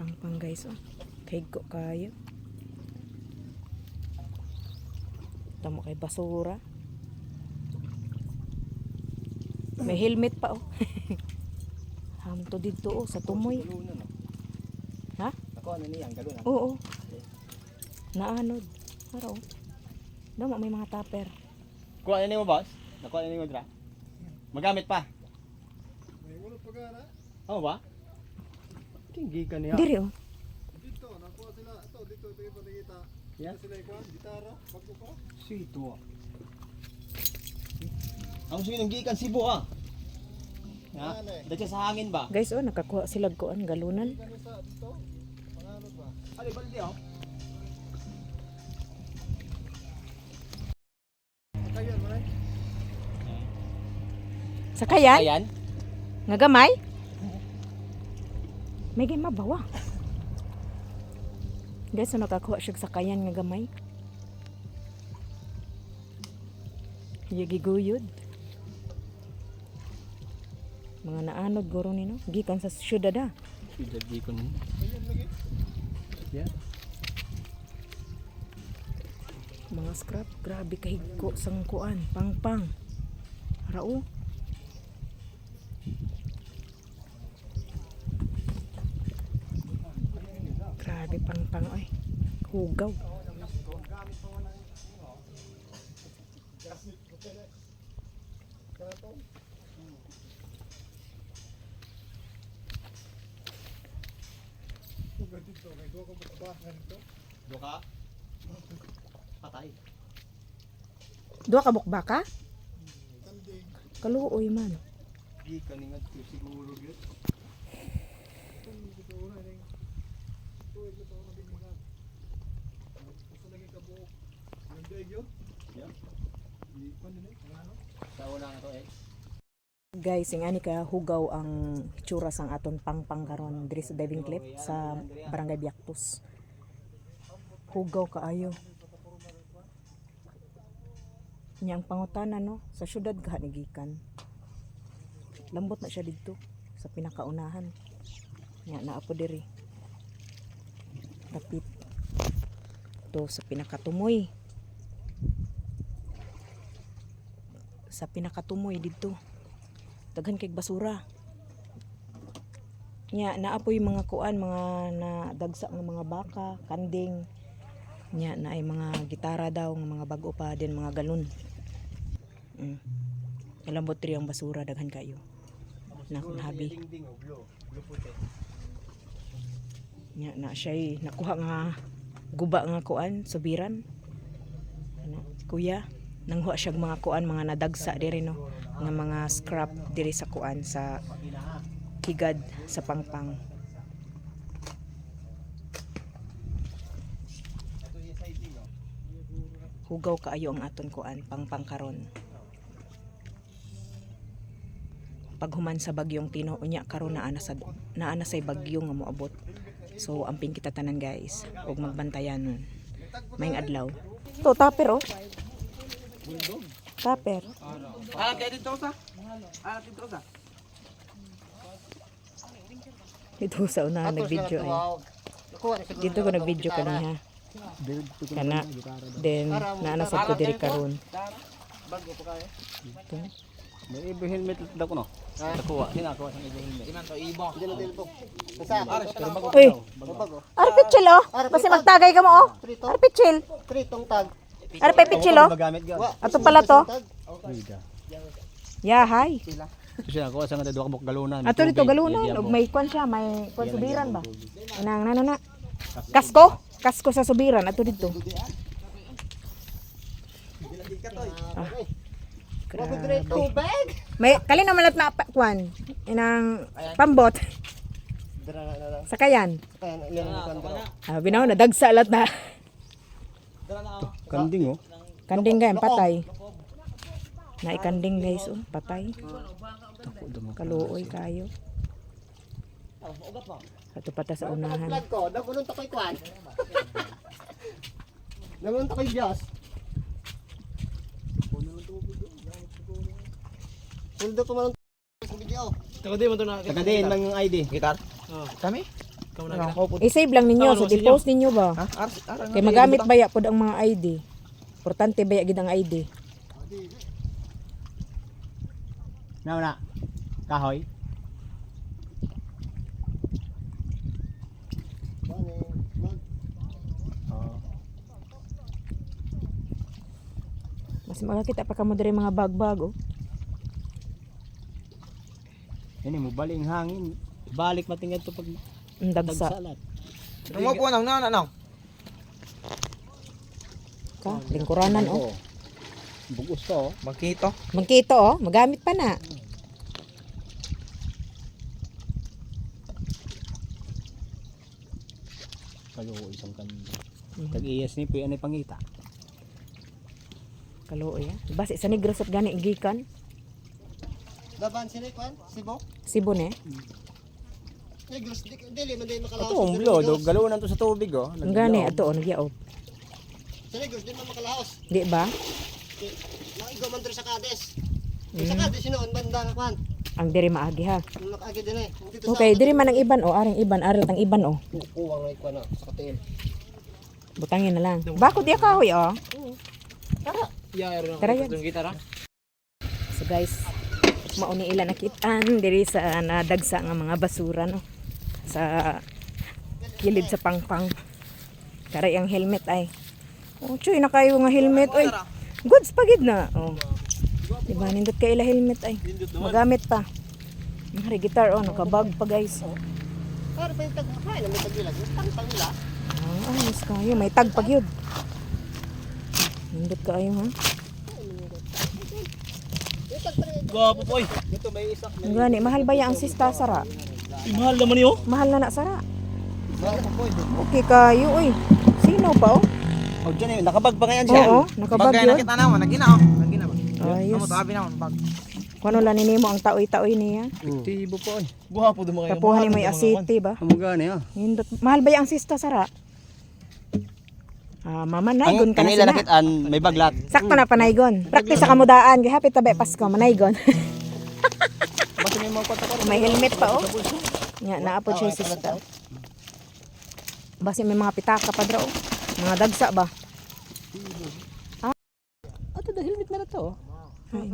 Pang guys, oh. Kahigko kayo. Tamo kay basura. May helmet pa, oh. Hamto dito, oh, sa tumoy. Ha? Ako ano niya, ang galon. Oo. Naanod. Araw. Damo may mga tupper. Kuha na mo, boss? Nakuha na mo, dra? Magamit pa? May ulo pa gana. Oo ba? Tinggi ka niya. Diri, oh. Dito, nakuha sila. Dito yung panikita. Yeah. Sila ikuha, gitara, bago pa. Sito ah. Ang sige ng gikan Cebu ah. Ha? Dito sa hangin ba? Guys, oh, nakakuha sila kuan galunan. Kami sa dito, pangano ba? Ali balde oh. Kayan, maray. Sakayan? Ayan. Nga gamay? May gay mabawa. Guys, ano nakakuha siya sakayan nga gamay? Yagiguyod. Mga naanod guro nino. Gikan sa syudad ah. Sudad di ko nun. Kayan lagi. Yeah. Mga scrap. Grabe kahigko sang kuan. Pang-pang. Rao. Grabe pang-pang ay. Hugaw. Dito, may duwa ko bahan ito. Doka. Patay. Duha ka bukbaka? Tanding. Kaluoy man. Gikan ni nga siguro gyud. Dito una ning. Tuig ko na binigyan. Gusto lagi ka buok. Nagday yun. Yeah. Di pa din ano? Sa una nga to eh. Guys, ingani ka hugaw ang hitsura sang aton pang-pang karon diri sa diving cliff sa Barangay Biaktos. Hugaw kaayo. Niyang pangutana no, sa syudad ka nigikan. Lambot na siya didto sa pinakaunahan. Nya naa po diri. Kapit. To sa pinakatumoy. Sa pinakatumoy didto. Daghan kay basura. Nya naapoy mga kuan, mga nadagsa ng mga baka, kanding. Nya na ay mga gitara daw, ng mga bag-o pa din mga galon. Kalambot ri ang basura daghan kayo. Na kung habi. Ding oh, blue puti. Nya na siya nakuha nga guba nga kuan, subiran. Ano, kuya, nanghuwa siya mga kuan, mga nadagsa diri no. Nga mga scrap diri sa kuan sa higad sa pangpang. Hugaw kaayo ang aton kuan pangpang karon. Paghuman sa bagyong Tino unya karon naana say bagyo nga moabot. So amping kita tanan guys ug magbantayan nun. Maayong adlaw. To tupper oh. Tupper. Ah, kaya dito sa? Ah, dito sa? Dito sa unahan nag-video ay. Dito ko nag-video kaniha. Kana. Then naanasad ko diri karon. Bago pa kaya. Ito. May ibo helmet daw ko no. Nakuha, sinakuha sa ibo helmet. Iman to ibo. Diyan na po. Basta. Uy. Arpichil oh. Basta magtagay ka mo oh. Arpichil. Kritong tag. Arpichil oh. Magamit gyud. Ato pala to. Wida. Yeah, hi. Siya nakuha sa nga duha ka buk galunan. Ato dito galunan. Ug may kwan siya, may kwan subiran ba? Anang nana na. Kasko? Kasko sa subiran ato dito. Ah. Grabe. Tubig. May kali na malat na kwan. Inang pambot. Sakayan. Binaw na dagsa lat na. Kanding oh. Kanding gayam patay. Na ikanding guys oh, patay. Kaluoy kayo. Ato pata sa unahan. Ko, nagulong ta koy kwan. Nagulong ta koy Diyos. Huldo ko man sa video. Taga din man to na. Taga din ng ID. Gitar? Oh. Kami? Ikaw na gina. I-save lang ninyo, Tama, so i-post ninyo ba? Ha? Kay magamit baya pod ang mga ID. Importante baya gid ang ID. Na. Kahoy. Oh. Mas makakita pa kamo diri mga bag-bag oh. Ini mo baling hangin. Balik matingad to pag Ang dagsa. tagsalat. Mo po nang. Ka, lingkuranan oh. Bugos to. Magkito. Magkito oh, magamit pa na. Kayo isang kan. Tag-iyas ni puy anay pangita. Kaluoy ah. Basi sa Negros at gani gikan. Daban sila kwan, Cebu. Cebu ne. Negros dili man day makalaos. Ito, umblo, galaw to sa tubig oh. Ang gani ato oh nagyaob. Sa Negros di man makalaos. Di ba? Maigo man diri sa Cadiz. Sa Cadiz noon banda kwan. Ang diri maagi ha. Makagi din eh. Dito Okay, diri man ang iban oh, aring iban, aral tang iban oh. kuwang ay kwan sa katil. Butangin na lang. Bako di kahoy oh. Tara yan. gitara. So guys, mauni ila nakitaan diri sa nadagsa nga mga basura no. Sa kilid sa pangpang. Karay ang helmet ay. Oh, choy na kayo nga helmet oy. Goods pagid na. Oh. Diba nindot kay ila helmet ay. Magamit pa. Ang gitar oh, nakabag pa guys. Oh. Para pa yung tag-apply na may tagilag. Tang nila. Ah, ayos kayo. May tag pag yun. Nindot kayo ha. Gwapo poy. Dito may isa. Ang gani, mahal ba ya ang sista sara? Mahal naman niyo. Mahal na sara. Wala pa po ito. Okay kayo oy. Sino pa oh? Oh, diyan nakabag pa kayan siya. Oo, nakabag yun. Nakita naman, nagina oh. Nagina ba? Ayos. Tabi naman bag. Kung ano lang nimo ang taoy-taoy niya. Aktibo poy. Gwapo dumo kayo. Tapuhan ni may asiti ba? Amo gani ah. Nindot. Mahal ba ya ang sista sara? Ah, mama naygon ka na Kanila sina. nakitaan may baglat. Sakto na panaygon. Practice sa kamudaan. Kaya hapit tabi Pasko manaygon. Basta may mga kwata ko. May helmet pa oh. Nya naapod siya yung sista. Basi may mga pitaka pa dra oh. Mga dagsa ba? Ato da helmet na to. Ay.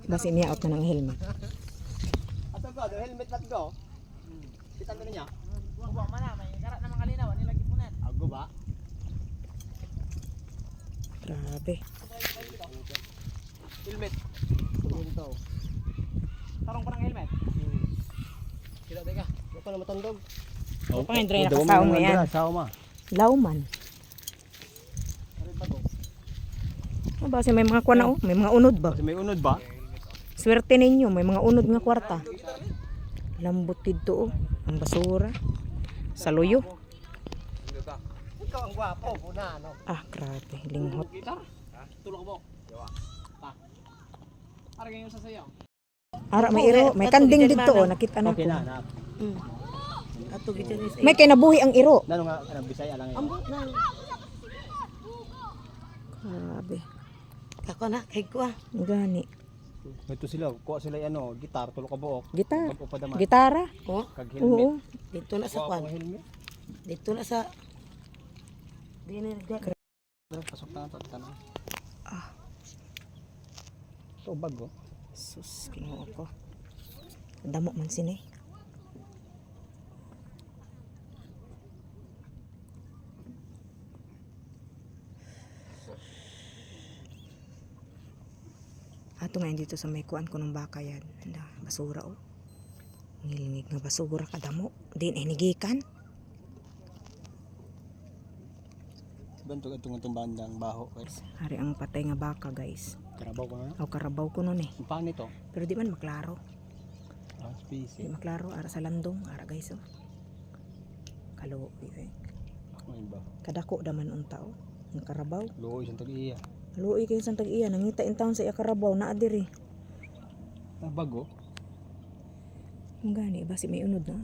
Basi niya out na ng helmet. Ato ko, do helmet na to. Kita mo niya. Buwa man na, may karat naman kalinaw, nila gipunan. Ago ba? Grabe. Helmet. Tarong pa ng helmet. Kita teka. Wala pa na matandog. Oh, pangin dre nakasaw mo yan. Saw ma. Lauman. Oh, basi may mga kuwan na oh. May mga unod ba? Kasi may unod ba? Swerte ninyo, may mga unod nga kwarta. Lambot dito oh. Ang basura. Saluyo. Ikaw ang gwapo, una ano. Ah, grabe. Linghot. Tulog mo. Pa. Para ganyan sa sayaw. Ara, may iro. May kanding dito oh. Nakita na Okay ko. na. Ato gid ni May kinabuhi ang iro. Nano nga kanang Bisaya lang. ambot na. Grabe. Kako na kay ko ah. Gani. Ito sila, kuha sila ano, gitar, tulog ka buok. Gitar. Pagpapadaman. Gitara. Oh, Kag helmet. Oo. dito na sa Kuha kwan. ko helmet. Dito na sa Dini Pasok na ito, tanong. Ito, bag oh. Sus, kinuha ko. Damo man sini. Ato ngayon dito sa may kuan ko ng baka yan. Anda, basura oh. Ngilinig nga basura kadamo. Din inigikan. Bantog itong bandang baho. Hari ang patay nga baka guys. Karabaw ko na. Aw karabaw ko nun eh. Ang paano ito? Pero di man maklaro. Ah, Di species. maklaro ara sa landong ara guys oh. Kalo eh. Ngayon ba? Kadako daman unta oh. Ang karabaw. Luoy siyang tag-iya. Luoy kayo sa tag-iya nangita in taon sa iya karabaw na adiri. Ang bag oh. Ang gani basi may unod na.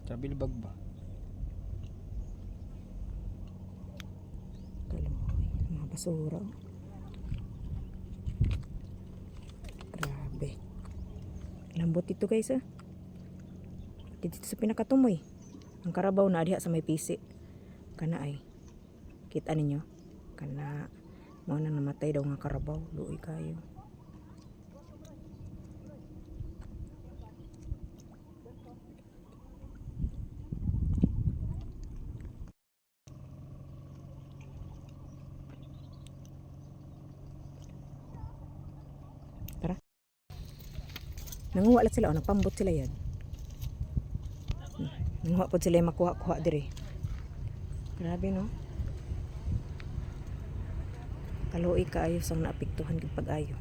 Trabil bag ba? Kaloy, mga basura. oh. Grabe. Lambot ito guys ah. Dito sa pinakatumoy. Ang karabaw na diha sa may pisi. Kana ay. Kita ninyo? Kana mo na namatay daw nga karabaw. Luoy kayo. Tara. Nanguha lang sila o nagpambot sila yan. Nanguha po sila yung makuha-kuha diri. Grabe no. Kaluoy kaayo sang naapektuhan gid pag-ayo.